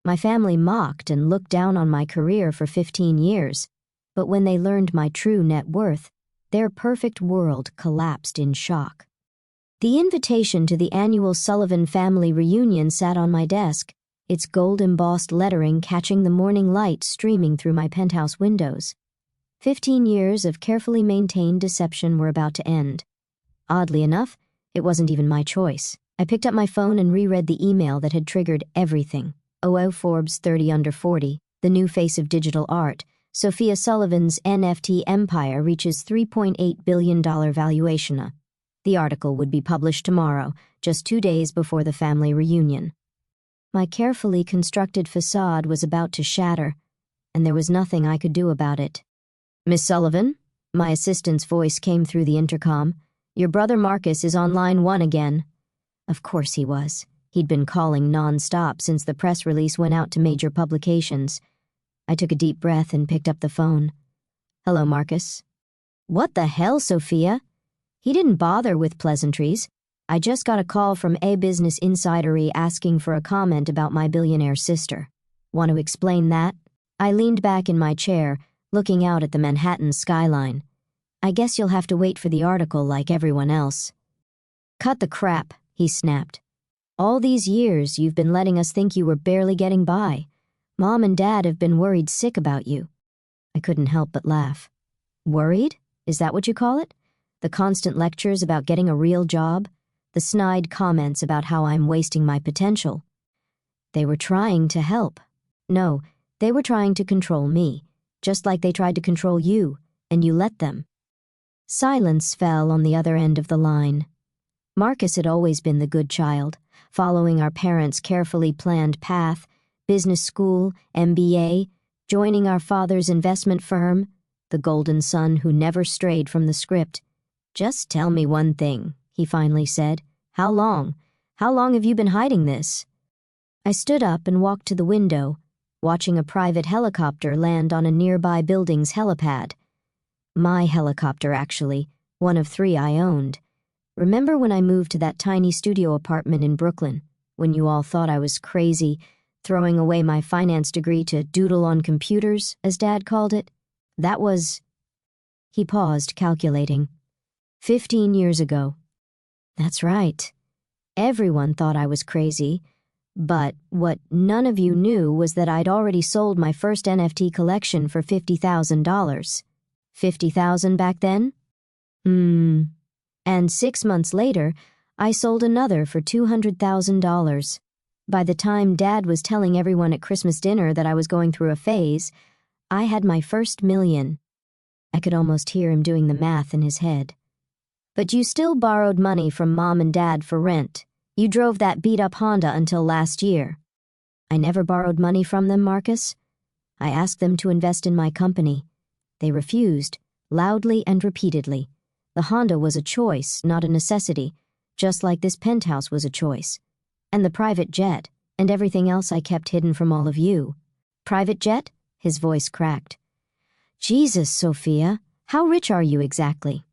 My family mocked and looked down on my career for 15 years, but when they learned my true net worth, their perfect world collapsed in shock. The invitation to the annual Sullivan family reunion sat on my desk, its gold-embossed lettering catching the morning light streaming through my penthouse windows. 15 years of carefully maintained deception were about to end. Oddly enough, it wasn't even my choice. I picked up my phone and reread the email that had triggered everything. Forbes 30 under 40, the new face of digital art. Sophia Sullivan's NFT empire reaches $3.8 billion valuation. The article would be published tomorrow, just 2 days before the family reunion. My carefully constructed facade was about to shatter, and there was nothing I could do about it. "Miss Sullivan?" My assistant's voice came through the intercom. "Your brother Marcus is on line 1 again." Of course he was. He'd been calling non-stop since the press release went out to major publications. I took a deep breath and picked up the phone. "Hello, Marcus." "What the hell, Sophia?" He didn't bother with pleasantries. "I just got a call from a Business Insidery asking for a comment about my billionaire sister. Want to explain that?" I leaned back in my chair, looking out at the Manhattan skyline. "I guess you'll have to wait for the article like everyone else." "Cut the crap," he snapped. "All these years you've been letting us think you were barely getting by. Mom and Dad have been worried sick about you." I couldn't help but laugh. "Worried? Is that what you call it? The constant lectures about getting a real job? The snide comments about how I'm wasting my potential?" They were trying to help. No, they were trying to control me, just like they tried to control you, and you let them. Silence fell on the other end of the line. Marcus had always been the good child, following our parents' carefully planned path, business school, MBA, joining our father's investment firm, the golden son who never strayed from the script. "Just tell me one thing," he finally said. "How long? How long have you been hiding this?" I stood up and walked to the window, watching a private helicopter land on a nearby building's helipad. My helicopter, actually, one of 3 I owned. Remember when I moved to that tiny studio apartment in Brooklyn, when you all thought I was crazy, throwing away my finance degree to doodle on computers, as Dad called it? That was... He paused, calculating. 15 years ago. That's right. Everyone thought I was crazy, but what none of you knew was that I'd already sold my first NFT collection for $50,000. $50,000 back then? And 6 months later, I sold another for $200,000. By the time Dad was telling everyone at Christmas dinner that I was going through a phase, I had my first million. I could almost hear him doing the math in his head. But you still borrowed money from Mom and Dad for rent. You drove that beat-up Honda until last year. I never borrowed money from them, Marcus. I asked them to invest in my company. They refused, loudly and repeatedly. The Honda was a choice, not a necessity, just like this penthouse was a choice. And the private jet, and everything else I kept hidden from all of you. Private jet? His voice cracked. Jesus, Sophia, how rich are you exactly?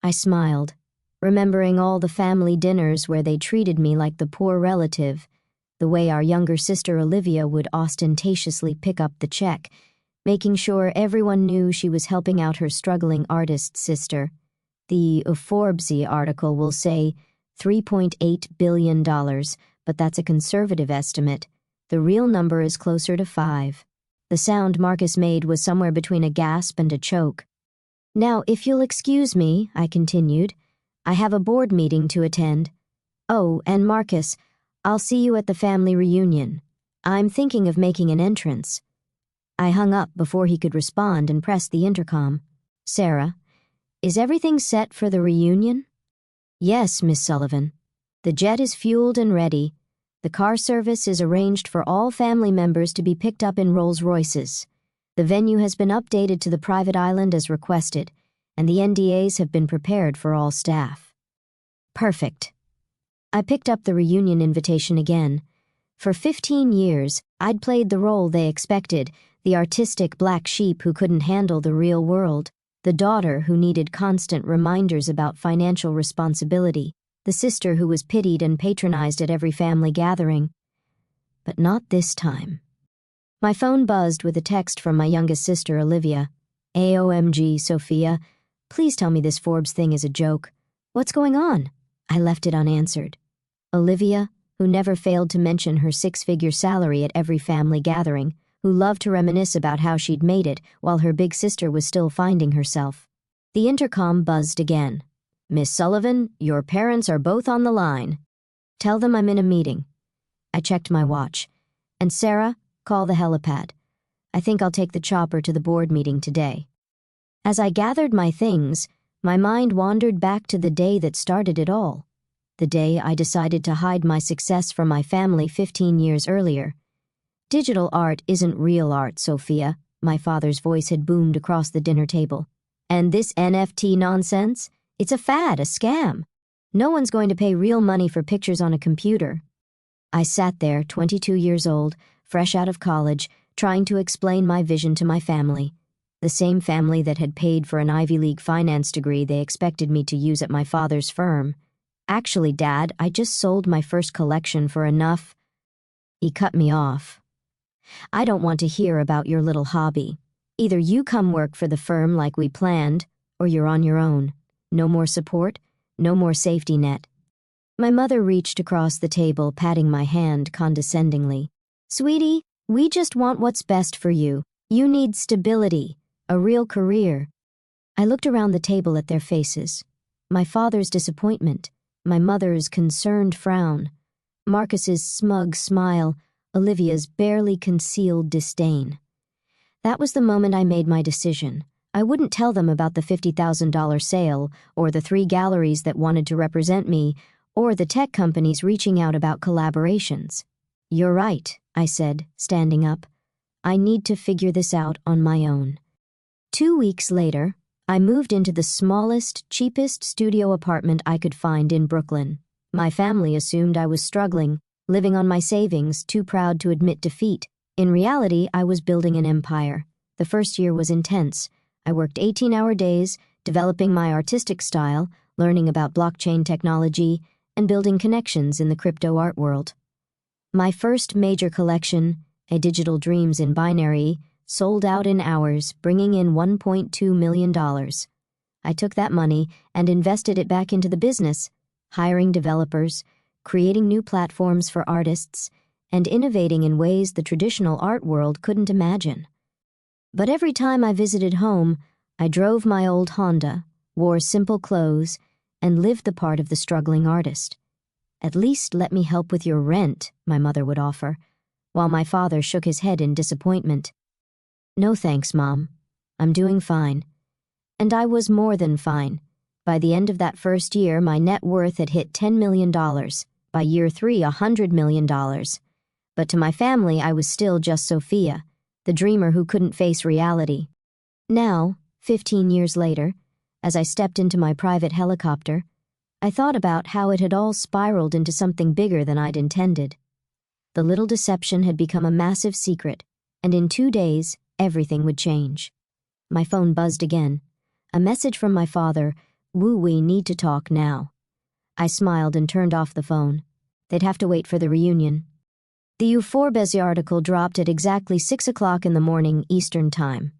I smiled, remembering all the family dinners where they treated me like the poor relative, the way our younger sister Olivia would ostentatiously pick up the check, making sure everyone knew she was helping out her struggling artist sister. The Forbes article will say $3.8 billion, but that's a conservative estimate. The real number is closer to 5. The sound Marcus made was somewhere between a gasp and a choke. "Now, if you'll excuse me," I continued, "I have a board meeting to attend. Oh, and Marcus, I'll see you at the family reunion. I'm thinking of making an entrance." I hung up before he could respond and pressed the intercom. "Sarah, is everything set for the reunion?" "Yes, Miss Sullivan. The jet is fueled and ready. The car service is arranged for all family members to be picked up in Rolls-Royces. The venue has been updated to the private island as requested, and the NDAs have been prepared for all staff." Perfect. I picked up the reunion invitation again. For 15 years, I'd played the role they expected, the artistic black sheep who couldn't handle the real world, the daughter who needed constant reminders about financial responsibility, the sister who was pitied and patronized at every family gathering. But not this time. My phone buzzed with a text from my youngest sister, Olivia. AOMG, Sophia. Please tell me this Forbes thing is a joke. What's going on? I left it unanswered. Olivia, who never failed to mention her six-figure salary at every family gathering, who loved to reminisce about how she'd made it while her big sister was still finding herself. The intercom buzzed again. Miss Sullivan, your parents are both on the line. Tell them I'm in a meeting. I checked my watch. And Sarah, call the helipad. I think I'll take the chopper to the board meeting today. As I gathered my things, my mind wandered back to the day that started it all. The day I decided to hide my success from my family 15 years earlier. Digital art isn't real art, Sophia, my father's voice had boomed across the dinner table. And this NFT nonsense? It's a fad, a scam. No one's going to pay real money for pictures on a computer. I sat there, 22 years old, fresh out of college, trying to explain my vision to my family. The same family that had paid for an Ivy League finance degree they expected me to use at my father's firm. Actually, Dad, I just sold my first collection for enough. He cut me off. I don't want to hear about your little hobby. Either you come work for the firm like we planned, or you're on your own. No more support, no more safety net. My mother reached across the table, patting my hand condescendingly. Sweetie, we just want what's best for you. You need stability, a real career. I looked around the table at their faces. My father's disappointment, my mother's concerned frown, Marcus's smug smile, Olivia's barely concealed disdain. That was the moment I made my decision. I wouldn't tell them about the $50,000 sale, or the 3 galleries that wanted to represent me, or the tech companies reaching out about collaborations. You're right, I said, standing up. I need to figure this out on my own. 2 weeks later, I moved into the smallest, cheapest studio apartment I could find in Brooklyn. My family assumed I was struggling, living on my savings, too proud to admit defeat. In reality, I was building an empire. The first year was intense. I worked 18-hour days, developing my artistic style, learning about blockchain technology, and building connections in the crypto art world. My first major collection, A Digital Dreams in Binary, sold out in hours, bringing in $1.2 million. I took that money and invested it back into the business, hiring developers, creating new platforms for artists, and innovating in ways the traditional art world couldn't imagine. But every time I visited home, I drove my old Honda, wore simple clothes, and lived the part of the struggling artist. At least let me help with your rent, my mother would offer, while my father shook his head in disappointment. No thanks, Mom. I'm doing fine. And I was more than fine. By the end of that first year, my net worth had hit $10 million. By year 3, $100 million. But to my family, I was still just Sophia, the dreamer who couldn't face reality. Now, 15 years later, as I stepped into my private helicopter, I thought about how it had all spiraled into something bigger than I'd intended. The little deception had become a massive secret, and in 2 days, everything would change. My phone buzzed again. A message from my father, "Woo, we need to talk now." I smiled and turned off the phone. They'd have to wait for the reunion. The Forbes article dropped at exactly 6 o'clock in the morning Eastern Time.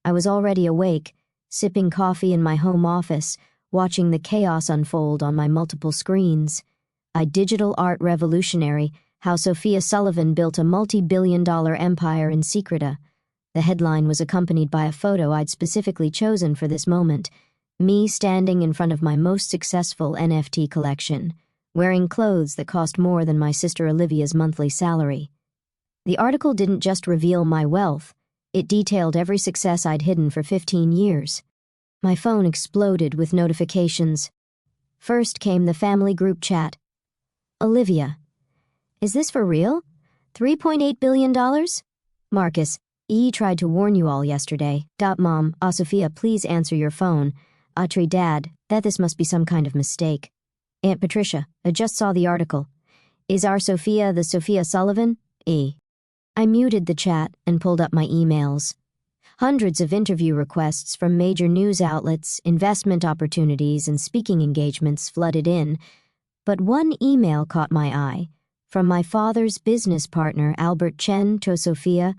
I was already awake, sipping coffee in my home office, watching the chaos unfold on my multiple screens. A digital art revolutionary, how Sophia Sullivan built a multi-billion-dollar empire in secreta. The headline was accompanied by a photo I'd specifically chosen for this moment, me standing in front of my most successful NFT collection, wearing clothes that cost more than my sister Olivia's monthly salary. The article didn't just reveal my wealth, it detailed every success I'd hidden for 15 years. My phone exploded with notifications. First came the family group chat. Olivia, is this for real? $3.8 billion? Marcus, E tried to warn you all yesterday. Mom, Sophia, please answer your phone. Dad, that this must be some kind of mistake. Aunt Patricia, I just saw the article. Is our Sophia the Sophia Sullivan? E. I muted the chat and pulled up my emails. Hundreds of interview requests from major news outlets, investment opportunities, and speaking engagements flooded in, but one email caught my eye, from my father's business partner Albert Chen to Sophia,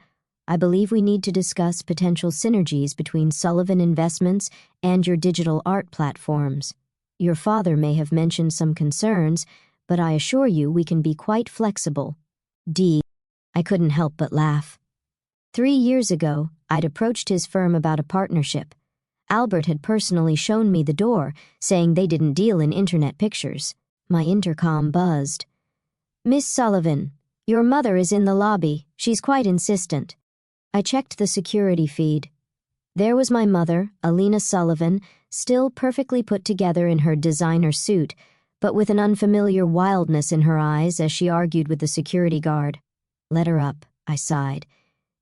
I believe we need to discuss potential synergies between Sullivan Investments and your digital art platforms. Your father may have mentioned some concerns, but I assure you we can be quite flexible. I couldn't help but laugh. 3 years ago, I'd approached his firm about a partnership. Albert had personally shown me the door, saying they didn't deal in internet pictures. My intercom buzzed. "Miss Sullivan, your mother is in the lobby. She's quite insistent." I checked the security feed. There was my mother, Alina Sullivan, still perfectly put together in her designer suit, but with an unfamiliar wildness in her eyes as she argued with the security guard. "Let her up," I sighed.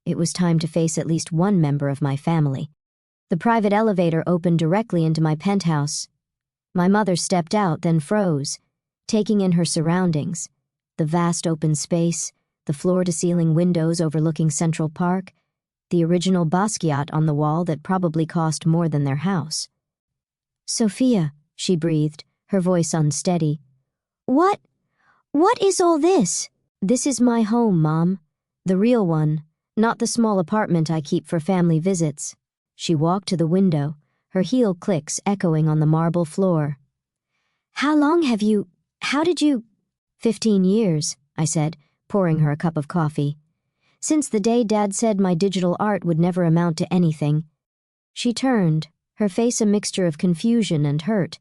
It was time to face at least one member of my family. The private elevator opened directly into my penthouse. My mother stepped out, then froze, taking in her surroundings. The vast open space, the floor-to-ceiling windows overlooking Central Park, the original Basquiat on the wall that probably cost more than their house. "Sophia," she breathed, her voice unsteady. What is all this?" "This is my home, Mom. The real one, not the small apartment I keep for family visits." She walked to the window, her heel clicks echoing on the marble floor. How did you— 15 years, I said, pouring her a cup of coffee. "Since the day Dad said my digital art would never amount to anything." She turned, her face a mixture of confusion and hurt.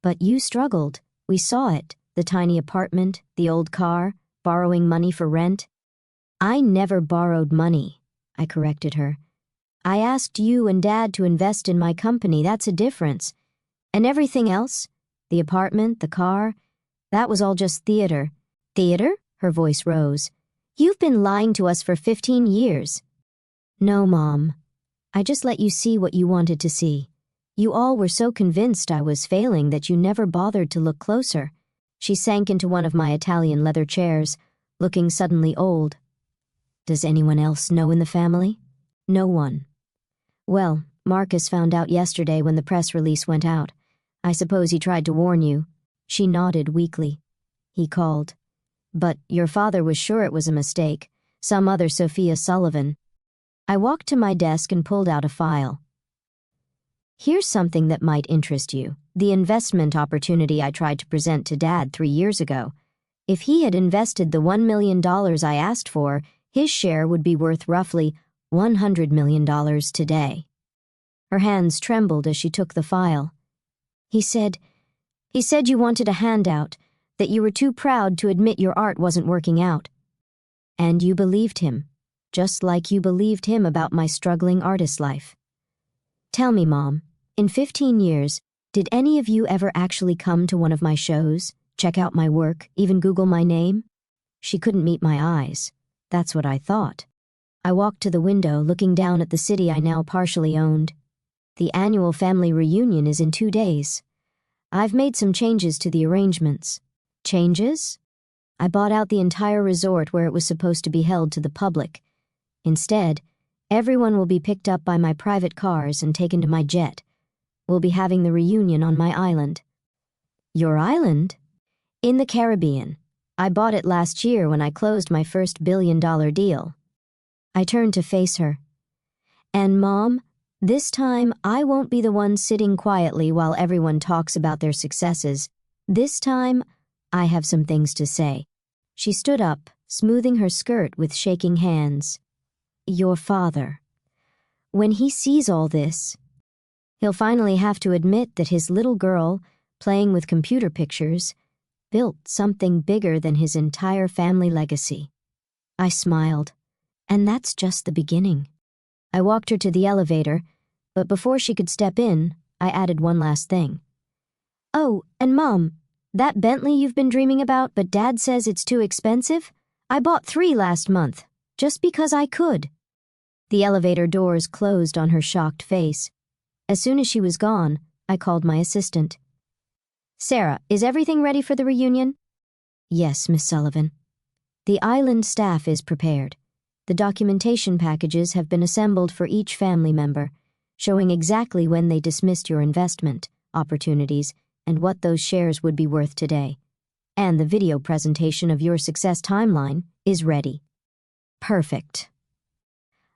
"But you struggled. We saw it, the tiny apartment, the old car, borrowing money for rent." "I never borrowed money," I corrected her. "I asked you and Dad to invest in my company, that's a difference. And everything else, the apartment, the car, that was all just theater." "Theater?" Her voice rose. "You've been lying to us for 15 years. "No, Mom. I just let you see what you wanted to see. You all were so convinced I was failing that you never bothered to look closer." She sank into one of my Italian leather chairs, looking suddenly old. "Does anyone else know in the family?" "No one." "Well, Marcus found out yesterday when the press release went out. I suppose he tried to warn you." She nodded weakly. "He called. But your father was sure it was a mistake, some other Sophia Sullivan." I walked to my desk and pulled out a file. "Here's something that might interest you. The investment opportunity I tried to present to Dad 3 years ago. If he had invested the $1 million I asked for, his share would be worth roughly $100 million today." Her hands trembled as she took the file. He said you wanted a handout, that you were too proud to admit your art wasn't working out. And you believed him, just like you believed him about my struggling artist life. Tell me, Mom, in 15 years, did any of you ever actually come to one of my shows, check out my work, even Google my name? She couldn't meet my eyes. That's what I thought. I walked to the window, looking down at the city I now partially owned. The annual family reunion is in 2 days. I've made some changes to the arrangements. Changes? I bought out the entire resort where it was supposed to be held to the public. Instead, everyone will be picked up by my private cars and taken to my jet. We'll be having the reunion on my island. Your island? In the Caribbean. I bought it last year when I closed my first $1 billion deal. I turned to face her. And Mom, this time I won't be the one sitting quietly while everyone talks about their successes. This time, I have some things to say. She stood up, smoothing her skirt with shaking hands. Your father. When he sees all this, he'll finally have to admit that his little girl, playing with computer pictures, built something bigger than his entire family legacy. I smiled. And that's just the beginning. I walked her to the elevator, but before she could step in, I added one last thing. "Oh, and Mom, that Bentley you've been dreaming about but Dad says it's too expensive? I bought 3 last month, just because I could." The elevator doors closed on her shocked face. As soon as she was gone, I called my assistant. "Sarah, is everything ready for the reunion?" "Yes, Miss Sullivan." "The island staff is prepared. The documentation packages have been assembled for each family member, showing exactly when they dismissed your investment opportunities and what those shares would be worth today. And the video presentation of your success timeline is ready." Perfect.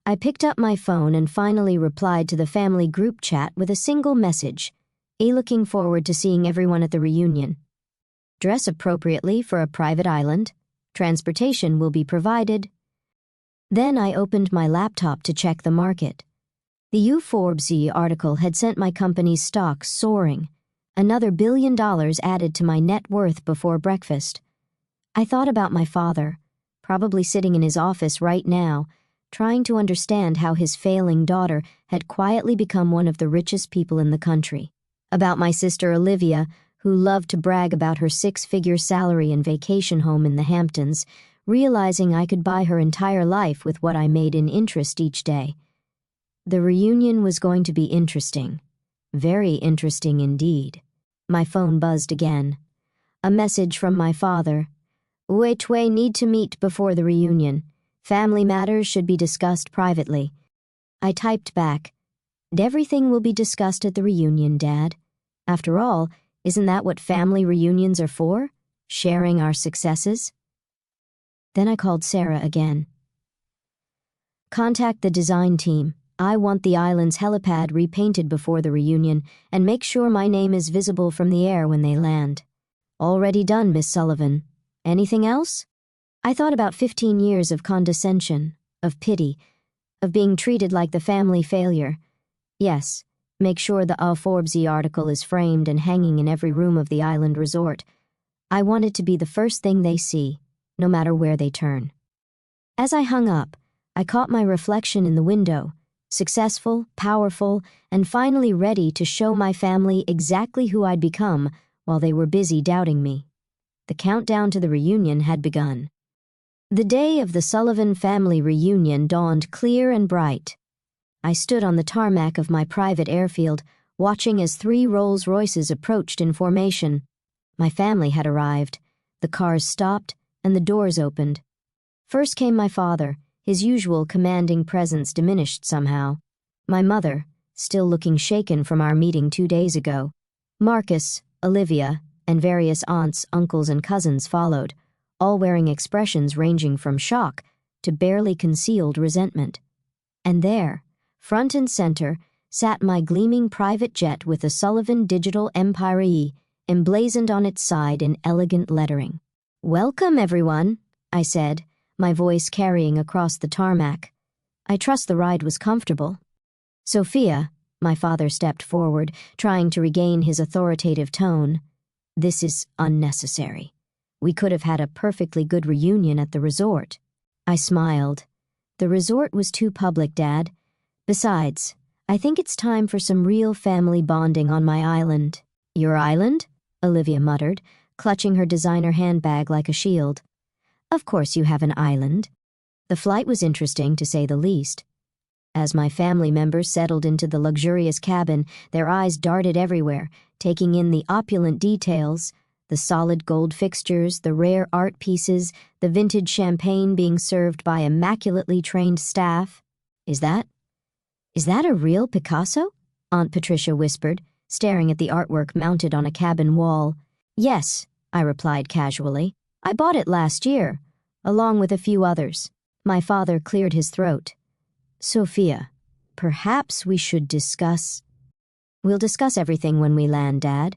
I picked up my phone and finally replied to the family group chat with a single message. Looking forward to seeing everyone at the reunion. Dress appropriately for a private island. Transportation will be provided. Then I opened my laptop to check the market. The unforgettable article had sent my company's stock soaring. Another $1 billion added to my net worth before breakfast. I thought about my father, probably sitting in his office right now, trying to understand how his failing daughter had quietly become one of the richest people in the country. About my sister Olivia, who loved to brag about her 6-figure salary and vacation home in the Hamptons, realizing I could buy her entire life with what I made in interest each day. The reunion was going to be interesting. Very interesting indeed. My phone buzzed again. A message from my father. We need to meet before the reunion. Family matters should be discussed privately. I typed back, Everything will be discussed at the reunion, Dad. After all, isn't that what family reunions are for? Sharing our successes? Then I called Sarah again. Contact the design team. I want the island's helipad repainted before the reunion and make sure my name is visible from the air when they land. Already done, Miss Sullivan. Anything else? I thought about 15 years of condescension, of pity, of being treated like the family failure. Yes, make sure the unforgettable article is framed and hanging in every room of the island resort. I want it to be the first thing they see, no matter where they turn. As I hung up, I caught my reflection in the window, successful, powerful, and finally ready to show my family exactly who I'd become while they were busy doubting me. The countdown to the reunion had begun. The day of the Sullivan family reunion dawned clear and bright. I stood on the tarmac of my private airfield, watching as 3 Rolls-Royces approached in formation. My family had arrived. The cars stopped, and the doors opened. First came my father, his usual commanding presence diminished somehow. My mother, still looking shaken from our meeting 2 days ago. Marcus, Olivia, and various aunts, uncles, and cousins followed, all wearing expressions ranging from shock to barely concealed resentment. And there, front and center, sat my gleaming private jet with the Sullivan Digital Empire emblazoned on its side in elegant lettering. "Welcome, everyone," I said, my voice carrying across the tarmac. I trust the ride was comfortable. "Sophia," my father stepped forward, trying to regain his authoritative tone. "This is unnecessary. We could have had a perfectly good reunion at the resort." I smiled. "The resort was too public, Dad. Besides, I think it's time for some real family bonding on my island." "Your island?" Olivia muttered, clutching her designer handbag like a shield. "Of course you have an island." The flight was interesting, to say the least. As my family members settled into the luxurious cabin, their eyes darted everywhere, taking in the opulent details, the solid gold fixtures, the rare art pieces, the vintage champagne being served by immaculately trained staff. Is that a real Picasso?" Aunt Patricia whispered, staring at the artwork mounted on a cabin wall. "Yes," I replied casually. "I bought it last year, along with a few others." My father cleared his throat. "Sophia, perhaps we should discuss—" "We'll discuss everything when we land, Dad.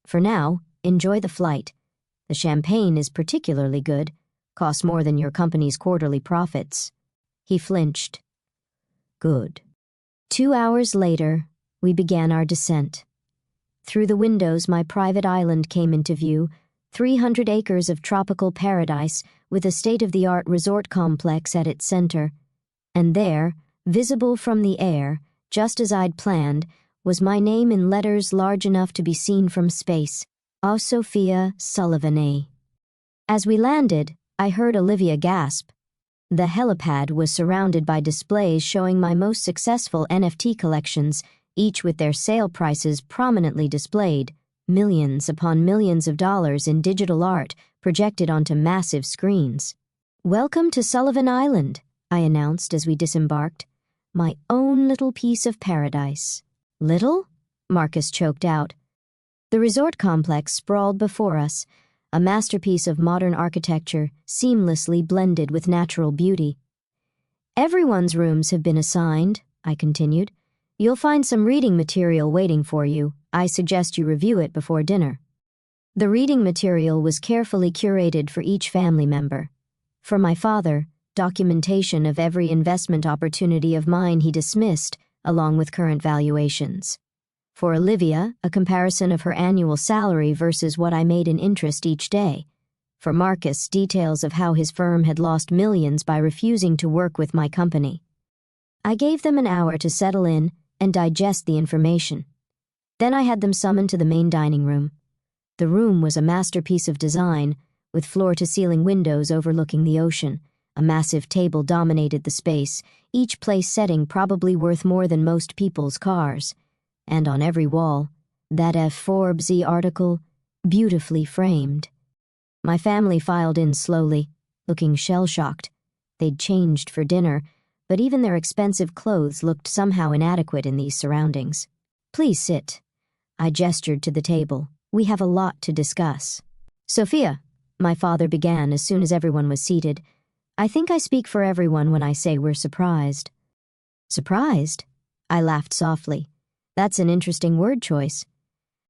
For now, enjoy the flight. The champagne is particularly good, costs more than your company's quarterly profits." He flinched. "Good." 2 hours later, we began our descent. Through the windows, my private island came into view, 300 acres of tropical paradise with a state-of-the-art resort complex at its center. And there, visible from the air, just as I'd planned, was my name in letters large enough to be seen from space. Sophia Sullivan. As we landed, I heard Olivia gasp. The helipad was surrounded by displays showing my most successful NFT collections, each with their sale prices prominently displayed, millions upon millions of dollars in digital art projected onto massive screens. "Welcome to Sullivan Island," I announced as we disembarked. "My own little piece of paradise." "Little?" Marcus choked out. The resort complex sprawled before us, a masterpiece of modern architecture seamlessly blended with natural beauty. Everyone's rooms have been assigned, I continued. You'll find some reading material waiting for you. I suggest you review it before dinner. The reading material was carefully curated for each family member. For my father, documentation of every investment opportunity of mine he dismissed, along with current valuations. For Olivia, a comparison of her annual salary versus what I made in interest each day. For Marcus, details of how his firm had lost millions by refusing to work with my company. I gave them an hour to settle in and digest the information. Then I had them summoned to the main dining room. The room was a masterpiece of design, with floor-to-ceiling windows overlooking the ocean. A massive table dominated the space, each place setting probably worth more than most people's cars. And on every wall, that Forbes article, beautifully framed. My family filed in slowly, looking shell-shocked. They'd changed for dinner, but even their expensive clothes looked somehow inadequate in these surroundings. Please sit. I gestured to the table. We have a lot to discuss. Sophia, my father began as soon as everyone was seated. I think I speak for everyone when I say we're surprised. Surprised? I laughed softly. That's an interesting word choice.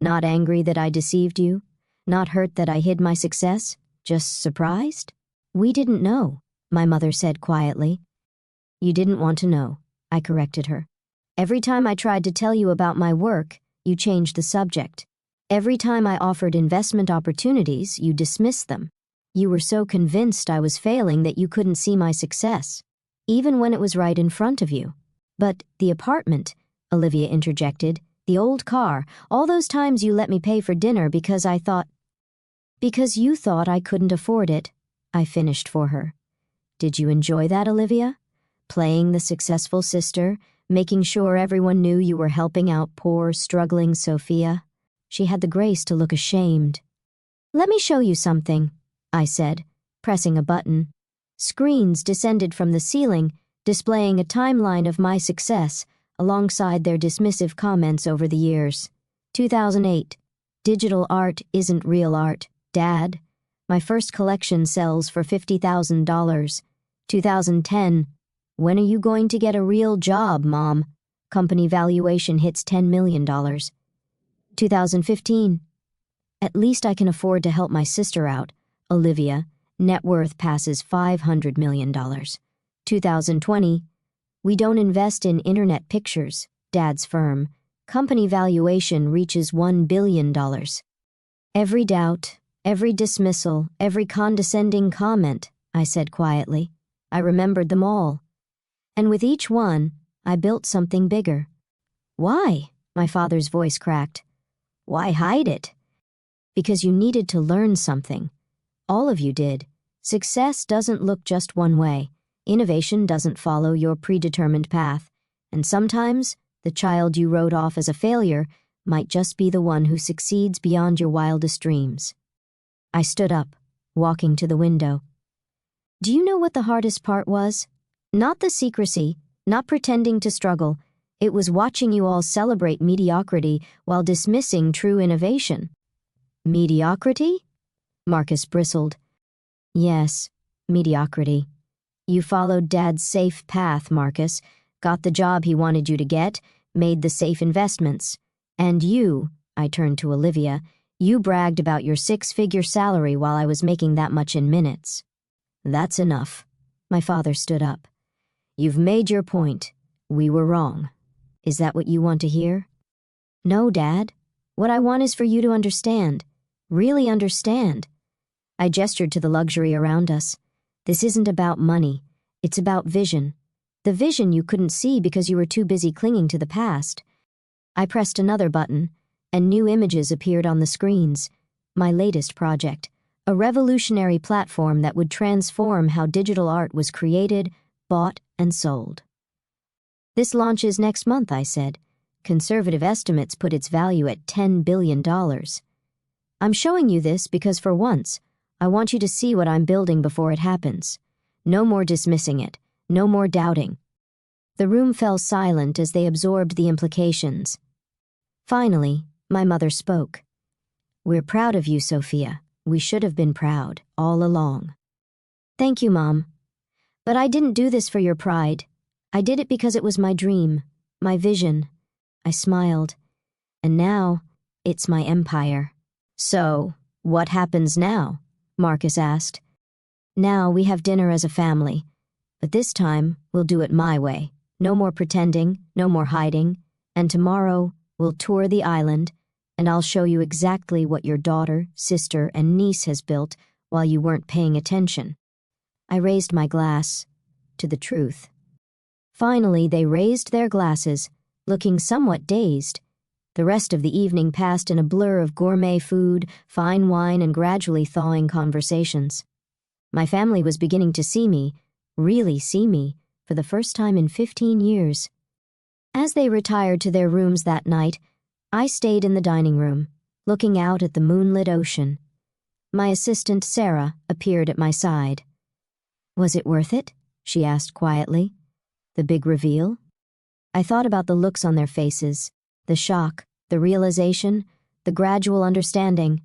Not angry that I deceived you? Not hurt that I hid my success? Just surprised? We didn't know, my mother said quietly. You didn't want to know, I corrected her. Every time I tried to tell you about my work, you changed the subject. Every time I offered investment opportunities, you dismissed them. You were so convinced I was failing that you couldn't see my success, even when it was right in front of you. But the apartment, Olivia interjected, the old car, all those times you let me pay for dinner because you thought I couldn't afford it, I finished for her. Did you enjoy that, Olivia? Playing the successful sister, making sure everyone knew you were helping out poor, struggling Sophia? She had the grace to look ashamed. Let me show you something, I said, pressing a button. Screens descended from the ceiling, displaying a timeline of my success, alongside their dismissive comments over the years. 2008. Digital art isn't real art, Dad. My first collection sells for $50,000. 2010. When are you going to get a real job, Mom? Company valuation hits $10 million. 2015. At least I can afford to help my sister out. Olivia, net worth passes $500 million. 2020. We don't invest in internet pictures, Dad's firm. Company valuation reaches $1 billion. Every doubt, every dismissal, every condescending comment, I said quietly. I remembered them all. And with each one, I built something bigger. Why? My father's voice cracked. Why hide it? Because you needed to learn something. All of you did. Success doesn't look just one way. Innovation doesn't follow your predetermined path. And sometimes, the child you wrote off as a failure might just be the one who succeeds beyond your wildest dreams. I stood up, walking to the window. Do you know what the hardest part was? Not the secrecy, not pretending to struggle. It was watching you all celebrate mediocrity while dismissing true innovation. Mediocrity? Marcus bristled. Yes, mediocrity. You followed Dad's safe path, Marcus, got the job he wanted you to get, made the safe investments. And you, I turned to Olivia, you bragged about your 6-figure salary while I was making that much in minutes. That's enough. My father stood up. You've made your point. We were wrong. Is that what you want to hear? No, Dad. What I want is for you to understand. Really understand. I gestured to the luxury around us. This isn't about money. It's about vision. The vision you couldn't see because you were too busy clinging to the past. I pressed another button, and new images appeared on the screens. My latest project, a revolutionary platform that would transform how digital art was created, bought, and sold. This launches next month, I said. Conservative estimates put its value at $10 billion. I'm showing you this because for once, I want you to see what I'm building before it happens. No more dismissing it. No more doubting. The room fell silent as they absorbed the implications. Finally, my mother spoke. We're proud of you, Sophia. We should have been proud, all along. Thank you, Mom. But I didn't do this for your pride. I did it because it was my dream, my vision. I smiled. And now, it's my empire. So, what happens now? Marcus asked. Now we have dinner as a family. But this time, we'll do it my way. No more pretending, no more hiding. And tomorrow, we'll tour the island, and I'll show you exactly what your daughter, sister, and niece has built while you weren't paying attention. I raised my glass to the truth. Finally, they raised their glasses, looking somewhat dazed. The rest of the evening passed in a blur of gourmet food, fine wine, and gradually thawing conversations. My family was beginning to see me, really see me, for the first time in 15 years. As they retired to their rooms that night, I stayed in the dining room, looking out at the moonlit ocean. My assistant, Sarah, appeared at my side. "Was it worth it?" she asked quietly. "The big reveal?" I thought about the looks on their faces, the shock, the realization, the gradual understanding.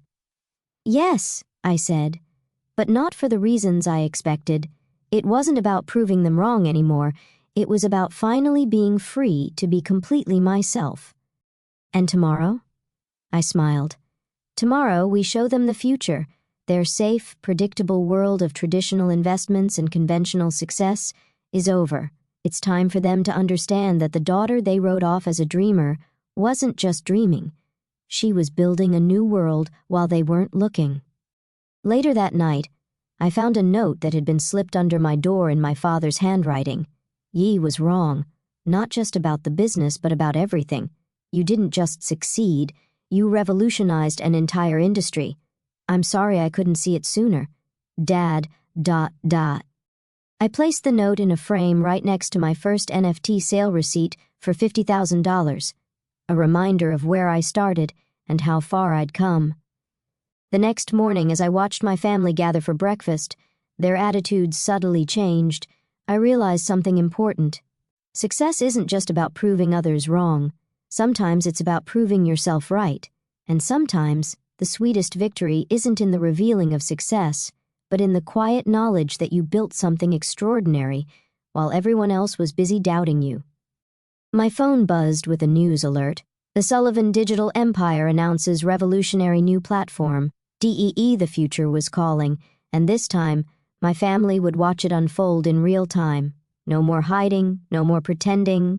"Yes," I said, "but not for the reasons I expected. It wasn't about proving them wrong anymore. It was about finally being free to be completely myself." "And tomorrow?" I smiled. "Tomorrow we show them the future. Their safe, predictable world of traditional investments and conventional success is over. It's time for them to understand that the daughter they wrote off as a dreamer wasn't just dreaming. She was building a new world while they weren't looking." Later that night, I found a note that had been slipped under my door in my father's handwriting. "Yi was wrong, not just about the business but about everything. You didn't just succeed, you revolutionized an entire industry. I'm sorry I couldn't see it sooner. Dad, ... I placed the note in a frame right next to my first NFT sale receipt for $50,000, a reminder of where I started and how far I'd come. The next morning, as I watched my family gather for breakfast, their attitudes subtly changed. I realized something important. Success isn't just about proving others wrong. Sometimes it's about proving yourself right. And sometimes, the sweetest victory isn't in the revealing of success, but in the quiet knowledge that you built something extraordinary while everyone else was busy doubting you. My phone buzzed with a news alert. The Sullivan Digital Empire announces revolutionary new platform. DEE the future was calling, and this time, my family would watch it unfold in real time. No more hiding, no more pretending,